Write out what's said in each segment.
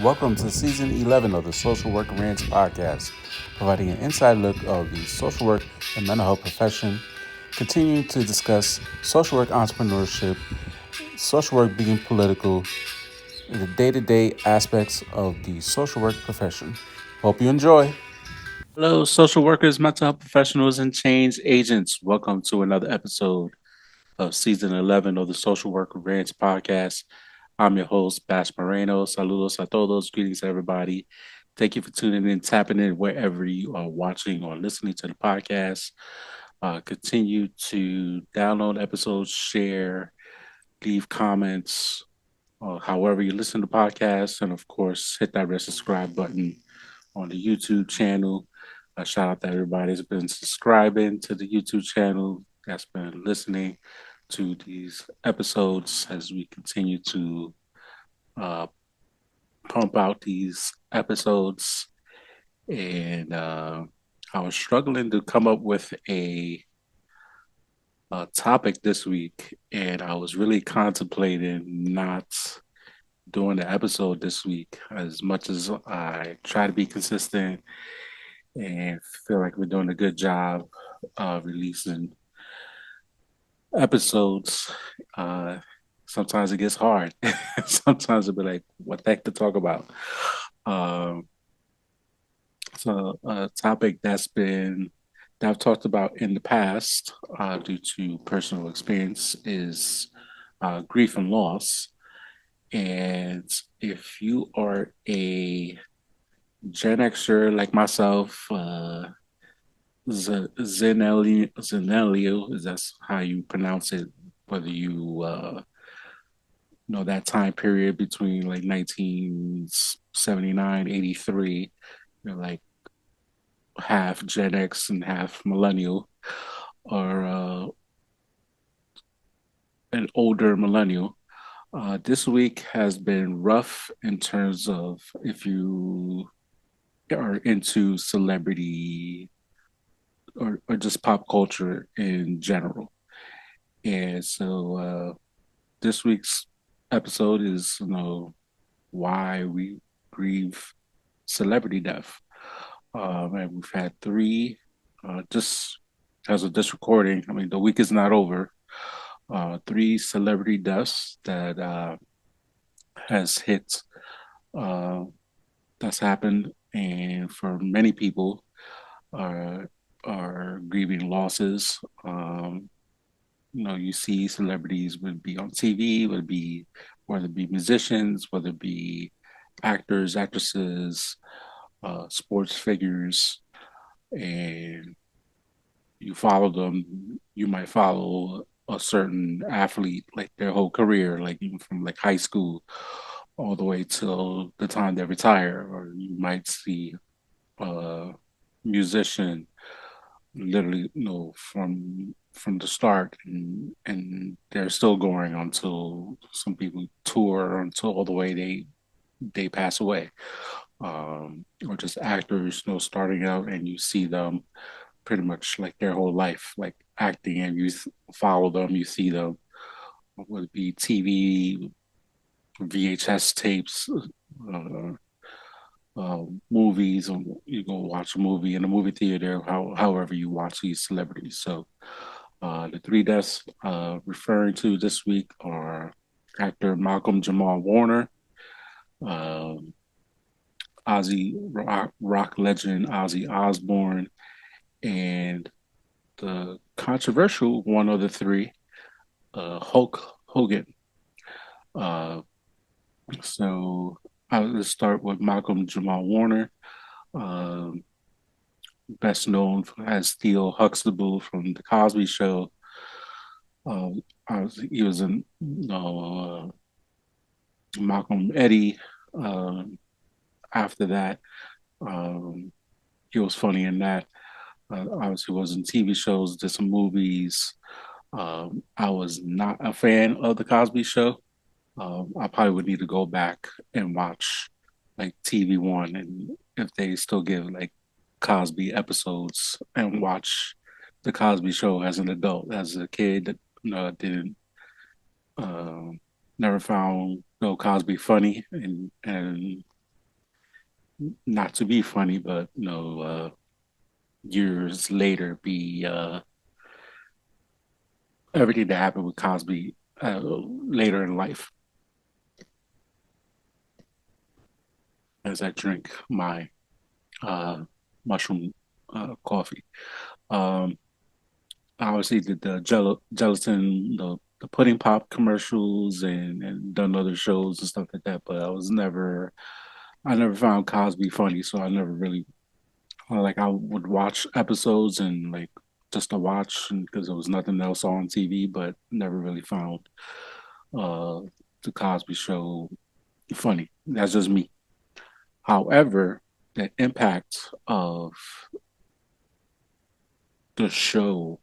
Welcome to season 11 of the Social Work Rants podcast, providing an inside look of the social work and mental health profession, continuing to discuss social work entrepreneurship, social work being political, and the day to day aspects of the social work profession. Hope you enjoy. Hello, social workers, mental health professionals, and change agents. Welcome to another episode of season 11 of the Social Work Rants podcast. I'm your host, Bash Moreno. Saludos a todos. Greetings, everybody. Thank you for tuning in, tapping in wherever you are watching or listening to the podcast. Continue to download episodes, share, leave comments, however you listen to podcasts, and of course, hit that red subscribe button on the YouTube channel. Shout out to everybody that's been subscribing to the YouTube channel, that's been listening to these episodes as we continue to uh, pump out these episodes. And I was struggling to come up with a topic this week, and I was really contemplating not doing the episode this week as much as I try to be consistent and feel like we're doing a good job releasing episodes. Uh, Sometimes it gets hard. Sometimes it'll be like, what the heck to talk about? Um, so a topic that I've talked about in the past due to personal experience is grief and loss. And if you are a Gen Xer like myself, Zenelio, is that's how you pronounce it, whether you know that time period between like 1979, 83, you're like half Gen X and half millennial, or an older millennial. This week has been rough in terms of if you are into celebrity or just pop culture in general. And so this week's episode is, why we grieve celebrity death. And we've had three, just as of this recording, I mean, the week is not over. Three celebrity deaths that has hit, uh, that's happened. And for many people, are grieving losses. You see celebrities would be on TV, would be whether it be musicians, whether it be actors, actresses, sports figures, and you follow them. You might follow a certain athlete like their whole career, like even from like high school all the way till the time they retire, or you might see a musician literally from the start, and they're still going until some people tour until all the way they pass away, or just actors starting out and you see them pretty much like their whole life like acting, and you follow them, you see them, would it be TV, VHS tapes, uh, movies, and you go watch a movie in a movie theater, however you watch these celebrities. So the three deaths referring to this week are actor Malcolm Jamal-Warner, um, rock legend Ozzy Osbourne, and the controversial one of the three, Hulk Hogan. Uh, so I'll start with Malcolm Jamal-Warner. Um, Best known as Theo Huxable from the Cosby Show. He was in Malcolm Eddie. Um, After that, um, he was funny in that. Obviously, was in TV shows, did some movies. I was not a fan of the Cosby Show. I probably would need to go back and watch like TV One, and if they still give like Cosby episodes, and watch the Cosby Show as an adult. As a kid, that didn't uh, never found Bill Cosby funny, and not to be funny, but years later, be everything that happened with Cosby later in life. As I drink my uh, mushroom coffee. Um, I obviously did the gelatin, the pudding pop commercials, and done other shows and stuff like that. But I never found Cosby funny, so I never really like. I would watch episodes and like just to watch because there was nothing else on TV, but never really found uh the Cosby Show funny. That's just me. However, the impact of the show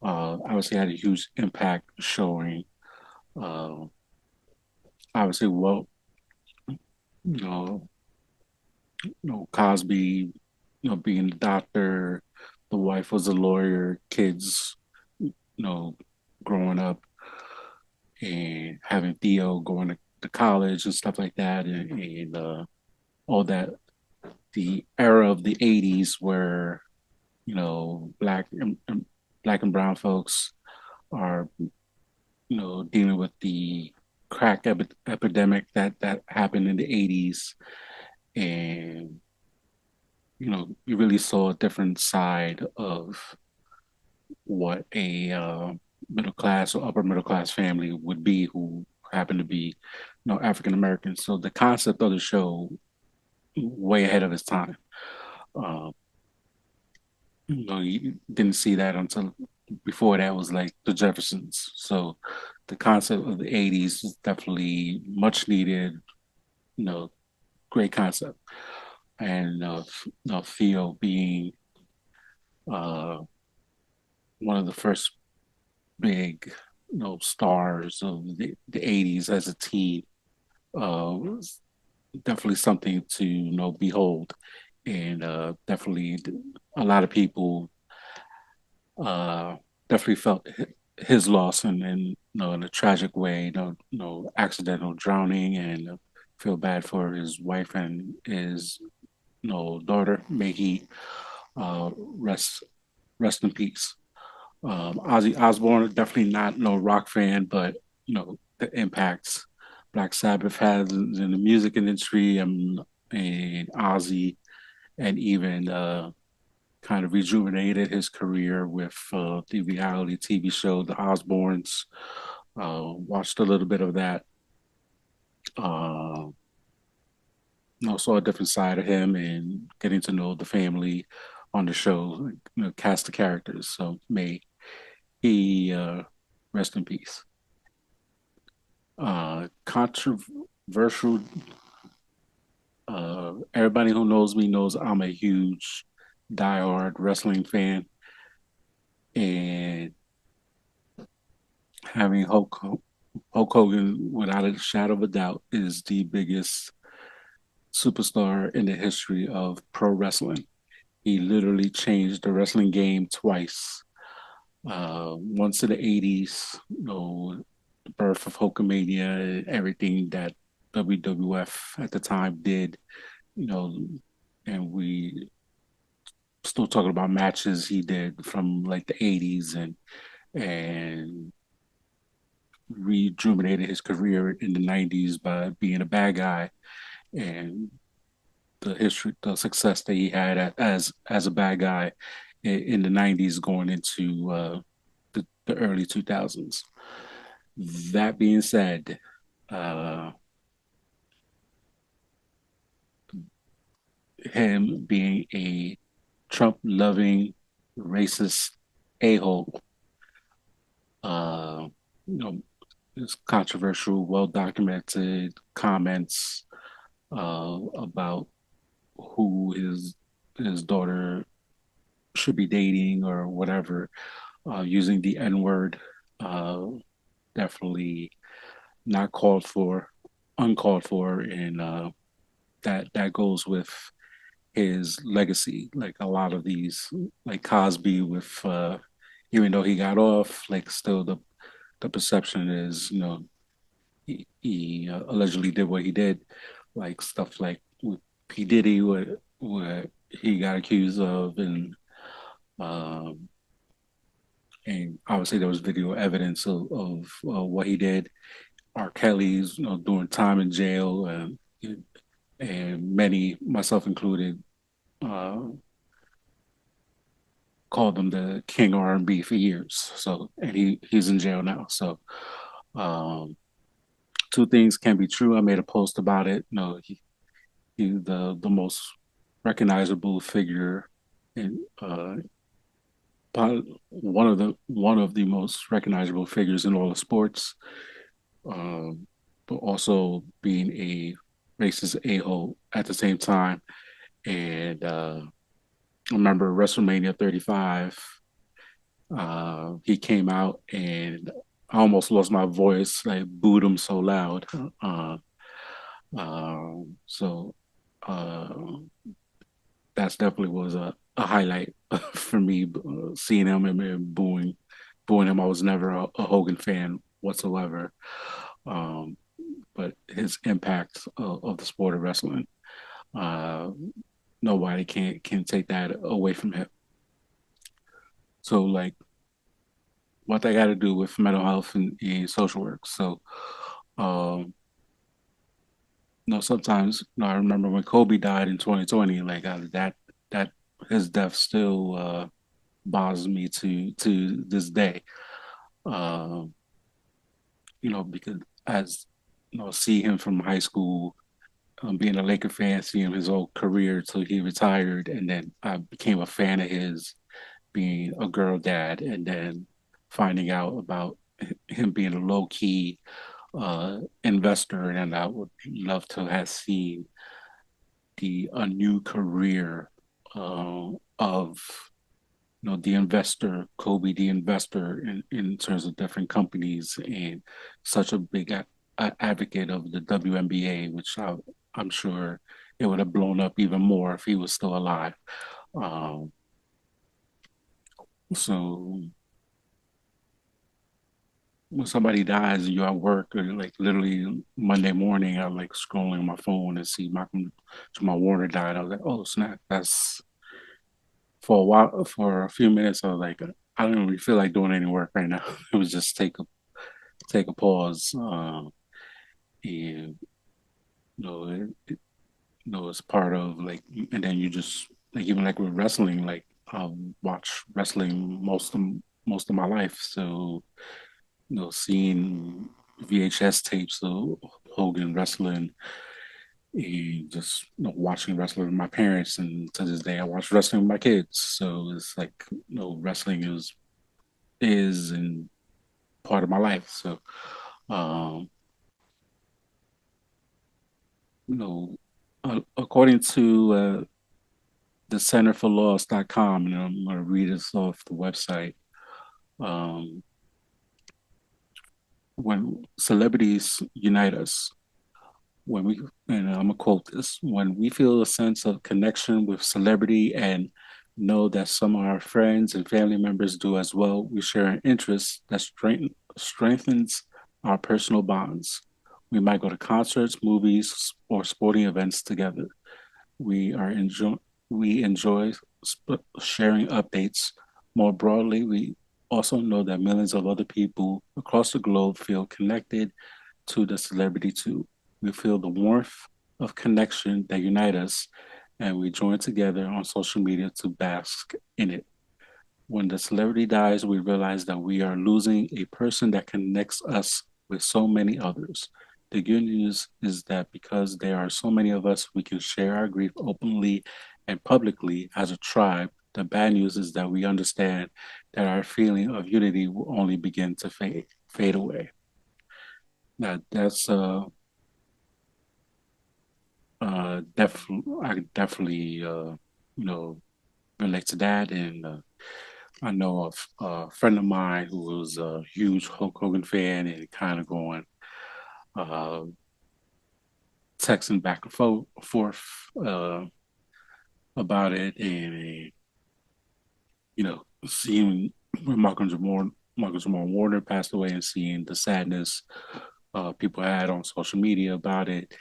obviously had a huge impact showing uh, obviously you know Cosby being the doctor, the wife was a lawyer, kids growing up and having Theo going to college and stuff like that, and all that. The era of the '80s where black and brown folks are dealing with the epidemic that happened in the '80s, and you really saw a different side of what a middle class or upper middle class family would be who happen to be African American. So the concept of the show way ahead of its time. Uh, you didn't see that until before that was like the Jeffersons. So the concept of the '80s is definitely much needed. You know, great concept, and Theo being uh, one of the first big stars of the '80s as a teen was definitely something to behold, and definitely a lot of people uh, definitely felt his loss and in a tragic way, accidental drowning, and feel bad for his wife and his daughter. May he rest in peace. Ozzy Osbourne, definitely not no rock fan, but the impacts Black Sabbath has in the music industry, and Ozzy, and even kind of rejuvenated his career with the reality TV show The Osbournes. Watched a little bit of that. Uh, saw a different side of him and getting to know the family on the show, cast the characters. So may he rest in peace. Controversial. Everybody who knows me knows I'm a huge diehard wrestling fan, and having Hulk Hogan, without a shadow of a doubt, is the biggest superstar in the history of pro wrestling. He literally changed the wrestling game twice. Once in the '80s, the birth of Hulkamania, everything that WWF at the time did, you know, and we still talking about matches he did from like the '80s, and rejuvenated his career in the '90s by being a bad guy, and the success that he had as a bad guy in the '90s going into the early 2000s. That being said, uh, him being a Trump loving racist a hole, uh, you know, it's controversial, well documented comments about who his daughter should be dating or whatever, using the N word. Uh, Definitely not called for, uncalled for, and that goes with his legacy. Like a lot of these, like Cosby, with even though he got off, like still the perception is he allegedly did what he did, like stuff like with P Diddy, what he got accused of, um, and obviously there was video evidence of what he did. R. Kelly's, doing time in jail, and many, myself included, uh, called him the king R&B for years. So, and he's in jail now. So, um, two things can be true. I made a post about it. He's the most recognizable figure in one of the most recognizable figures in all of sports, um, but also being a racist a-hole at the same time. And I remember WrestleMania 35. He came out and I almost lost my voice. I booed him so loud. So uh, that's definitely was a highlight for me, seeing him and booing him. I was never a Hogan fan whatsoever, um, but his impact of the sport of wrestling, uh, nobody can take that away from him. So like, what they got to do with mental health and social work. So, um, sometimes, I remember when Kobe died in 2020, like that his death still bothers me to this day. Um, because as see him from high school, being a Laker fan, see him his whole career till he retired, and then I became a fan of his, being a girl dad, and then finding out about him being a low key investor, and I would love to have seen the a new career of the investor, Kobe, the investor in terms of different companies, and such a big advocate of the WNBA, which I'm sure it would have blown up even more if he was still alive. Um, so when somebody dies and you're at work, or like literally Monday morning, I'm like scrolling on my phone and see Malcolm Jamal-Warner died. I was like, oh snap, that's for a while. For a few minutes, I was like, I don't really feel like doing any work right now. It was just take a pause, and it's part of like, and then you just like, even like with wrestling, like watch wrestling most of my life, so seeing VHS tapes of Hogan wrestling, and just watching wrestling with my parents, and to this day I watch wrestling with my kids. So it's like, wrestling is and part of my life. So um, you know, according to the centerforloss.com, and I'm going to read this off the website. Um, when celebrities unite us, when we, and I'm gonna quote this, when we feel a sense of connection with celebrity and know that some of our friends and family members do as well, we share an interest that strengthens our personal bonds. We might go to concerts, movies, or sporting events together. We are enjoy we enjoy sharing updates. More broadly, we also know that millions of other people across the globe feel connected to the celebrity too. We feel the warmth of connection that unite us, and we join together on social media to bask in it. When the celebrity dies, we realize that we are losing a person that connects us with so many others. The good news is that because there are so many of us, we can share our grief openly and publicly as a tribe. The bad news is that we understand that our feeling of unity will only begin to fade away. That's I definitely you know relate to that, and I know a friend of mine who was a huge Hulk Hogan fan, and kind of going uh, texting back and forth about it, and seeing when Malcolm Jamal Warner passed away, and seeing the sadness people had on social media about it,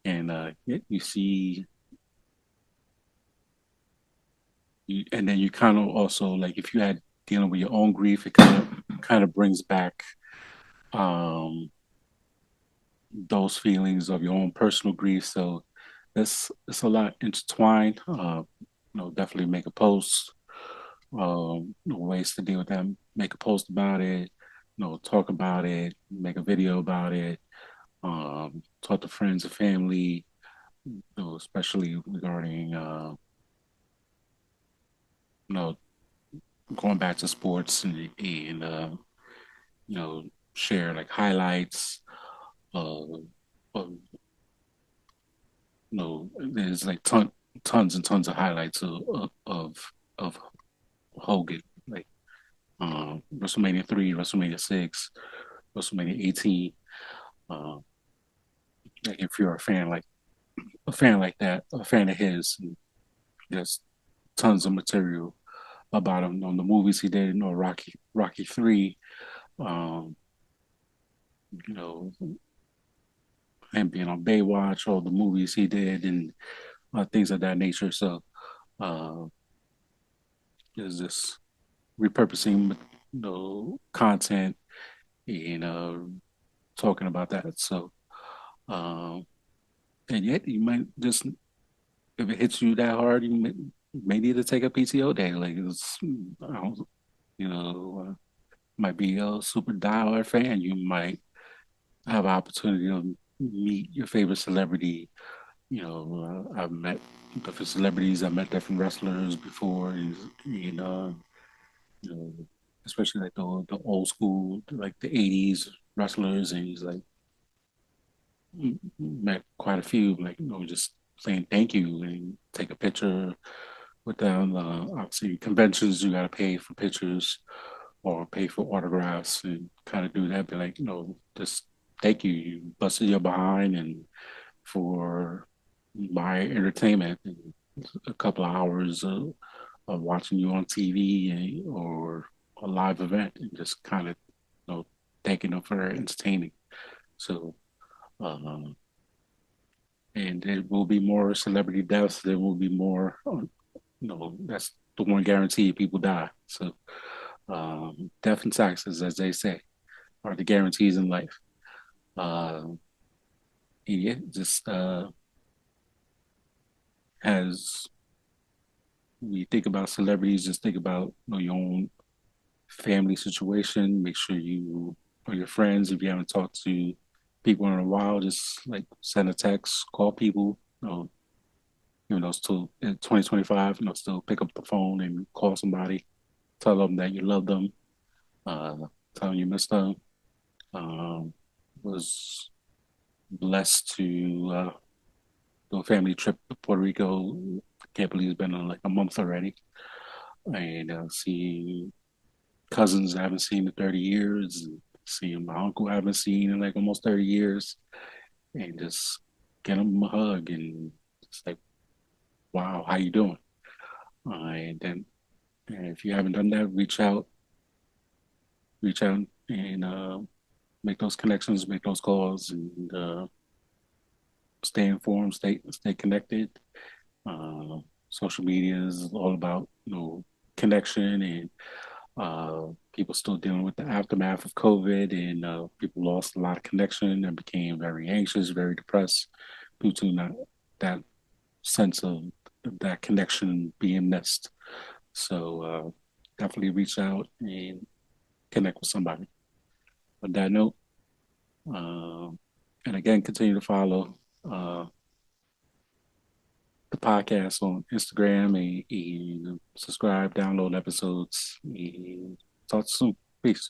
and you see. and then you kind of also like if you had dealing with your own grief, it kind of brings back um, those feelings of your own personal grief. So it's a lot intertwined. Definitely make a post. Ways to deal with that. Make a post about it. Talk about it. Make a video about it. Talk to friends and family. Especially regarding you know going back to sports and share like highlights. Uh, of, there's like tons and tons of highlights of Hogan, like WrestleMania 3, WrestleMania 6, WrestleMania 18. Uh, like if you're a fan like that, a fan of his, there's tons of material about him on the movies he did. Rocky 3. Um, you know, him being on Baywatch, all the movies he did, and things of that nature. So uh, there's this repurposing, content and talking about that. So um, and yet you might just if it hits you that hard, may need to take a PTO day. Like it's, I don't, might be a super diehard fan. You might have an opportunity to meet your favorite celebrity. I've met different celebrities. I've met different wrestlers before, and you know, especially like the old school, like the '80s wrestlers, and he's like met quite a few, like just saying thank you and take a picture with them. Obviously, conventions you got to pay for pictures or pay for autographs and kind of do that. Be like, just thank you. You busted your behind and for my entertainment and a couple of hours of watching you on TV or a live event and just kind of, thanking them for entertaining. So, um, and there will be more celebrity deaths. There will be more, that's the one guarantee people die. So, death and taxes, as they say, are the guarantees in life. And yeah, just as we think about celebrities, just think about your own family situation. Make sure you or your friends, if you haven't talked to people in a while, just like send a text, call people. Still in 2025, still pick up the phone and call somebody, tell them that you love them, uh, tell them you miss them. Was blessed to do a family trip to Puerto Rico. Can't believe it's been like a month already, and see cousins I haven't seen in 30 years, seeing my uncle I haven't seen in like almost 30 years, and just get him a hug and it's like, wow, how you doing? And then if you haven't done that, reach out and make those connections, make those calls, and stay informed, stay connected. Uh, Social media is all about connection and people still dealing with the aftermath of COVID, and people lost a lot of connection and became very anxious, very depressed due to not that sense of that connection being missed. So definitely reach out and connect with somebody. On that note, uh, and again, continue to follow uh, the podcast on Instagram and subscribe, download episodes, and talk soon. Peace.